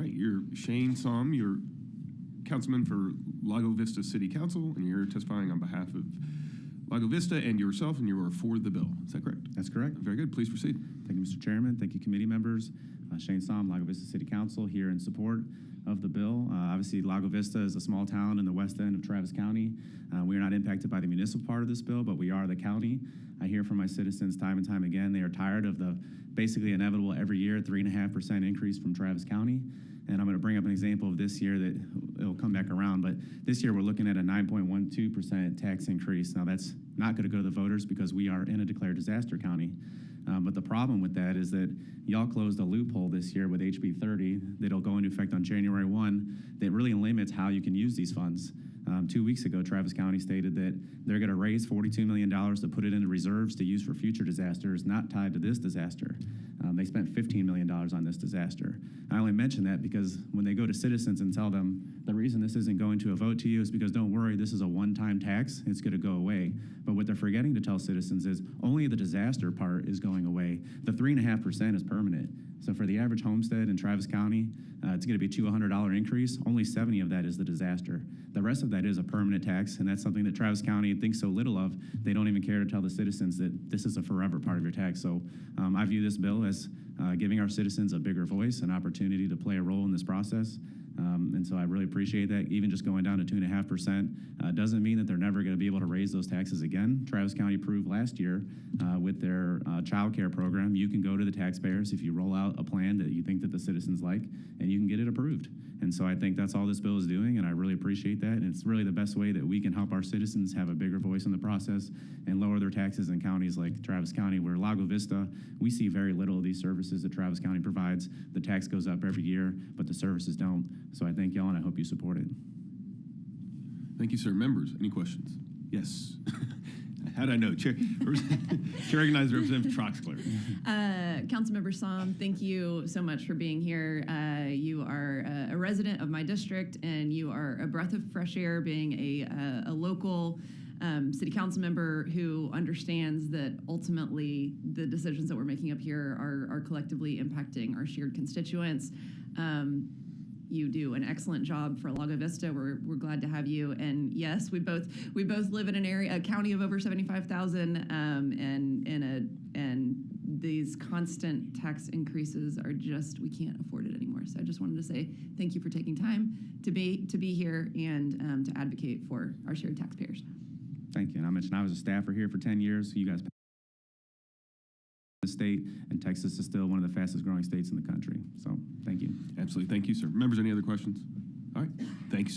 right, you're Shane Saum, you're Councilman for Lago Vista City Council, and you're testifying on behalf of Lago Vista and yourself, and you are for the bill. Is that correct? That's correct. Very good. Please proceed. Thank you, Mr. Chairman. Thank you, committee members. Shane Saum, Lago Vista City Council, here in support of the bill. Obviously, Lago Vista is a small town in the west end of Travis County. We are not impacted by the municipal part of this bill, but we are the county. I hear from my citizens time and time again, they are tired of the basically inevitable every year 3.5% increase from Travis County. And I'm going to bring up an example of this year that it'll come back around. But this year we're looking at a 9.12% tax increase. Now that's not going to go to the voters because we are in a declared disaster county. But the problem with that is that y'all closed a loophole this year with HB 30 that'll go into effect on January 1 that really limits how you can use these funds. 2 weeks ago, Travis County stated that they're going to raise $42 million to put it into reserves to use for future disasters not tied to this disaster. They spent $15 million on this disaster. I only mention that because when they go to citizens and tell them the reason this isn't going to a vote to you is because don't worry, this is a one-time tax, it's going to go away. But what they're forgetting to tell citizens is only the disaster part is going away. The 3.5% is permanent. So for the average homestead in Travis County, it's going to be a $200 increase. Only 70 of that is the disaster. The rest of that is a permanent tax, and that's something that Travis County thinks so little of. They don't even care to tell the citizens that this is a forever part of your tax. So I view this bill as giving our citizens a bigger voice, an opportunity to play a role in this process. And so I really appreciate that. Even just going down to 2.5% doesn't mean that they're never going to be able to raise those taxes again. Travis County proved last year with their child care program, you can go to the taxpayers if you roll out a plan that you think that the citizens like, and you can get it approved. And so I think that's all this bill is doing, and I really appreciate that. And it's really the best way that we can help our citizens have a bigger voice in the process and lower their taxes in counties like Travis County, where Lago Vista, we see very little of these services that Travis County provides. The tax goes up every year, but the services don't. So I thank y'all, and I hope you support it. Thank you, sir. Members, any questions? Yes. How did I know? Chair recognizes Representative Troxler. Councilmember Saum, thank you so much for being here. You are a resident of my district, and you are a breath of fresh air being a local city council member who understands that ultimately the decisions that we're making up here are collectively impacting our shared constituents. You do an excellent job for Lago Vista. We're glad to have you. And yes, we both live in a county of over 75,000, and these constant tax increases are just, we can't afford it anymore. So I just wanted to say thank you for taking time to be here and to advocate for our shared taxpayers. Thank you. And I mentioned I was a staffer here for 10 years. So you guys the state, and Texas is still one of the fastest growing states in the country. So thank you. Absolutely. Thank you, sir. Members, any other questions? All right. Thank you, sir.